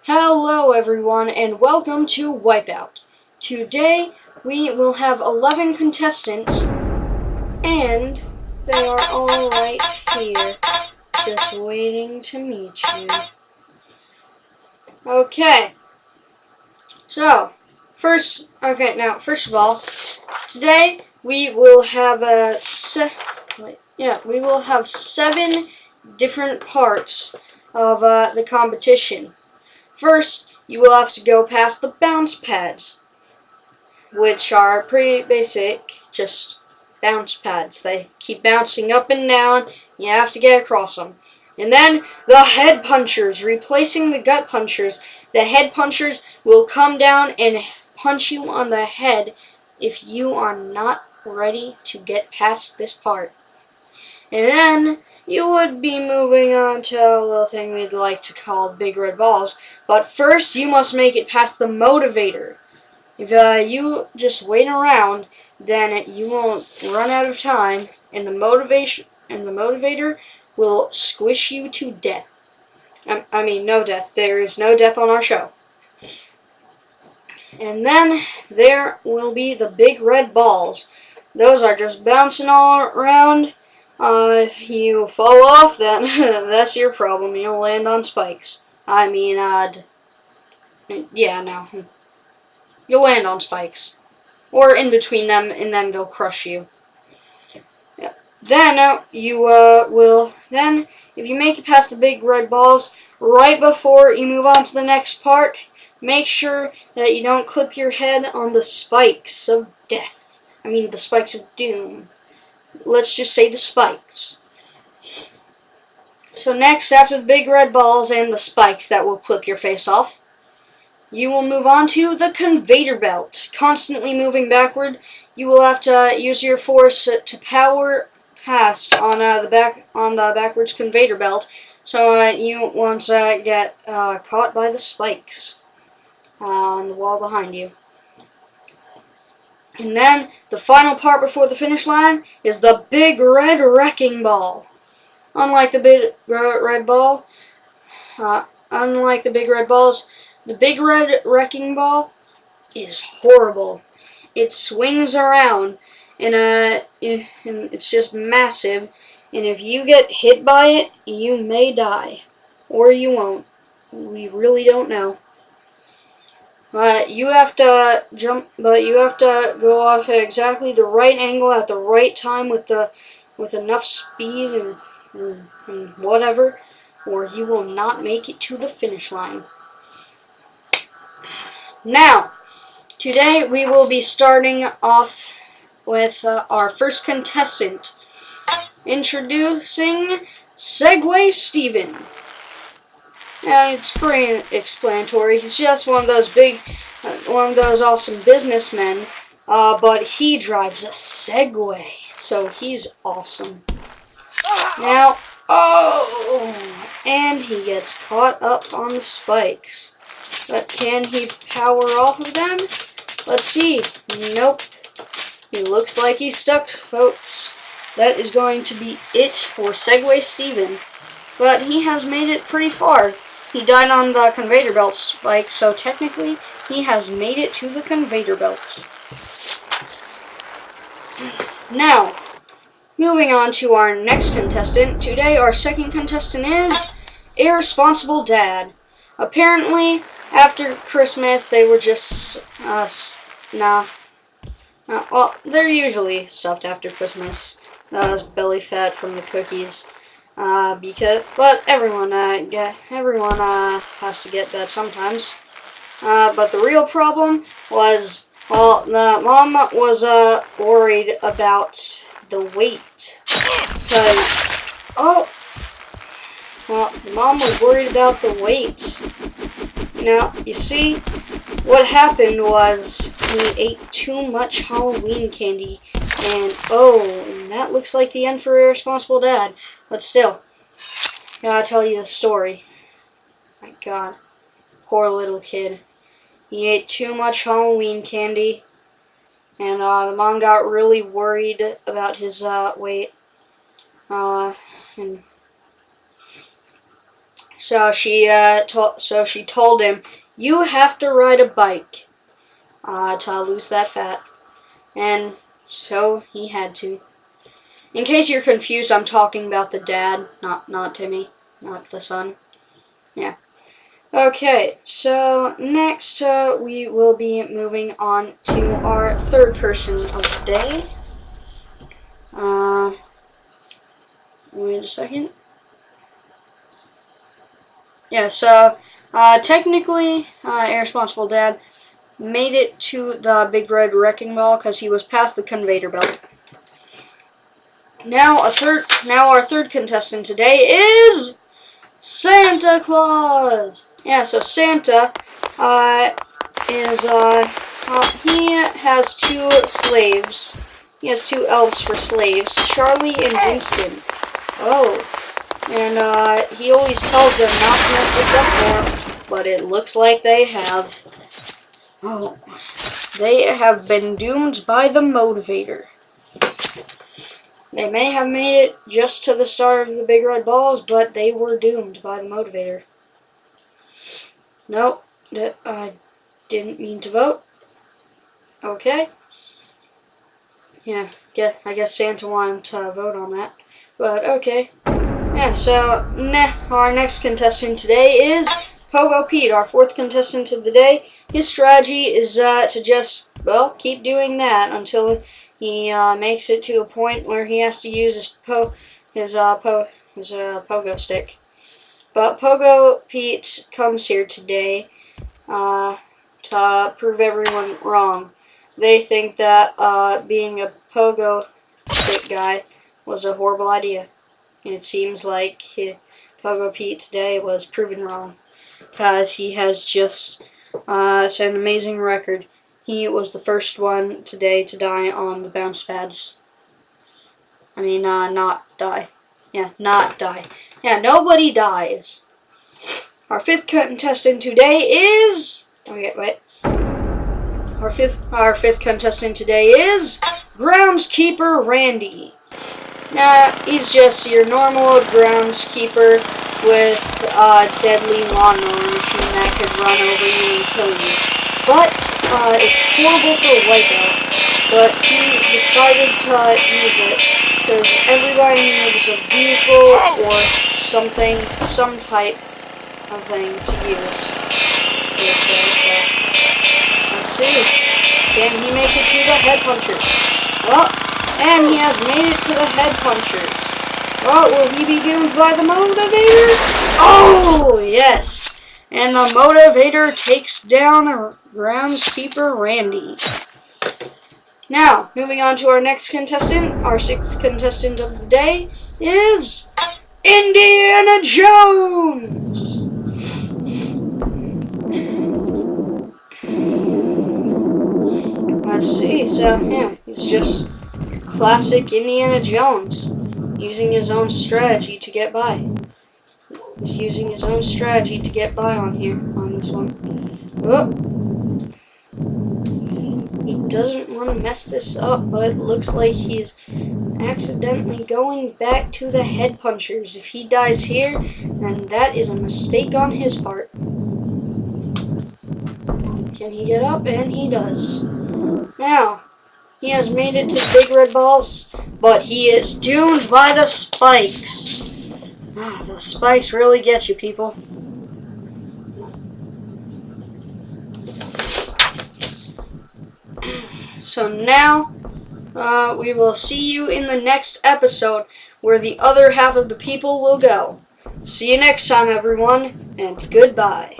Hello everyone and welcome to Wipeout. Today we will have 11 contestants and they are all right here just waiting to meet you. Okay. So, first of all, today we will have we will have 7 different parts of the competition. First, you will have to go past the bounce pads, which are pretty basic, just bounce pads. They keep bouncing up and down, you have to get across them. And then, the head punchers, replacing the gut punchers. The head punchers will come down and punch you on the head if you are not ready to get past this part. And then, you would be moving on to a little thing we'd like to call the big red balls. But first, you must make it past the motivator. If you just wait around, then you will run out of time, and the motivator will squish you to death. I mean, no death. There is no death on our show. And then there will be the big red balls. Those are just bouncing all around. If you fall off, then that's your problem. You'll land on spikes. I mean, yeah, no. You'll land on spikes. Or in between them, and then they'll crush you. Yeah. Then, if you make it past the big red balls, right before you move on to the next part, make sure that you don't clip your head on the spikes of death. I mean, the spikes of doom. Let's just say the spikes. So next, after the big red balls and the spikes that will clip your face off, you will move on to the conveyor belt. Constantly moving backward, you will have to use your force to power past on the backwards conveyor belt, so you won't get caught by the spikes on the wall behind you. And then, the final part before the finish line is the big red wrecking ball. Unlike the big red balls, the big red wrecking ball is horrible. It swings around, and it's just massive. And if you get hit by it, you may die, or you won't. We really don't know. You have to jump, but you have to go off at exactly the right angle at the right time with enough speed and whatever, or you will not make it to the finish line. Now, today we will be starting off with our first contestant. Introducing Segway Steven. It's pretty explanatory. He's just one of those awesome businessmen, but he drives a Segway, so he's awesome. Now, and he gets caught up on the spikes. But can he power off of them? Let's see. Nope. He looks like he's stuck, folks. That is going to be it for Segway Steven. But he has made it pretty far. He died on the conveyor belt spike, so technically he has made it to the conveyor belt. Now, moving on to our next contestant. Today our second contestant is Irresponsible Dad. Apparently, after Christmas they were just, well, they're usually stuffed after Christmas. Belly fat from the cookies. But everyone has to get that sometimes. But the real problem was, well, the mom was worried about the weight, the mom was worried about the weight. Now, you see, what happened was he ate too much Halloween candy, and that looks like the end for Irresponsible Dad. But still, gotta tell you the story. My God, poor little kid. He ate too much Halloween candy, and the mom got really worried about his weight. And So she told him, "You have to ride a bike to lose that fat," and so he had to. In case you're confused, I'm talking about the dad, not Timmy, not the son. Yeah. Okay, so next we will be moving on to our third person of the day. Wait a second. Yeah, so technically, Irresponsible Dad made it to the Big Red Wrecking Ball because he was past the conveyor belt. Now our third contestant today is Santa Claus. Yeah, so Santa he has two slaves. He has two elves for slaves, Charlie and Winston. Oh, and he always tells them not to mess this up for him, but it looks like they have. Oh, they have been doomed by the motivator. They may have made it just to the start of the Big Red Balls, but they were doomed by the motivator. Nope, I didn't mean to vote. Okay. Yeah, I guess Santa wanted to vote on that. But okay. Yeah, so our next contestant today is Pogo Pete, our fourth contestant of the day. His strategy is to just, well, keep doing that until he makes it to a point where he has to use his pogo stick. But Pogo Pete comes here today to prove everyone wrong. They think that being a pogo stick guy was a horrible idea. And it seems like Pogo Pete's day was proven wrong, because he has just set an amazing record. He was the first one today to die on the bounce pads. I mean, not die. Yeah, not die. Yeah, nobody dies. Our fifth contestant today is... Okay, wait. Our fifth contestant today is Groundskeeper Randy. He's just your normal groundskeeper with a deadly lawnmower machine that could run over you and kill you. But it's horrible for Wipeout. But he decided to use it because everybody needs a vehicle or something, some type of thing to use. Let's see. Can he make it to the head punchers? Well, and he has made it to the head punchers. Well, will he be doomed by the motivator? Oh, yes. And the motivator takes down Groundskeeper Randy. Now, moving on to our next contestant, our sixth contestant of the day is Indiana Jones. Let's see, so yeah, he's just classic Indiana Jones, using his own strategy to get by. He's using his own strategy to get by on here, on this one. Oh. He doesn't want to mess this up, but it looks like he's accidentally going back to the head punchers. If he dies here, then that is a mistake on his part. Can he get up? And he does. Now, he has made it to the Big Red Balls, but he is doomed by the spikes. The spikes really get you, people. So now, we will see you in the next episode, where the other half of the people will go. See you next time, everyone, and goodbye.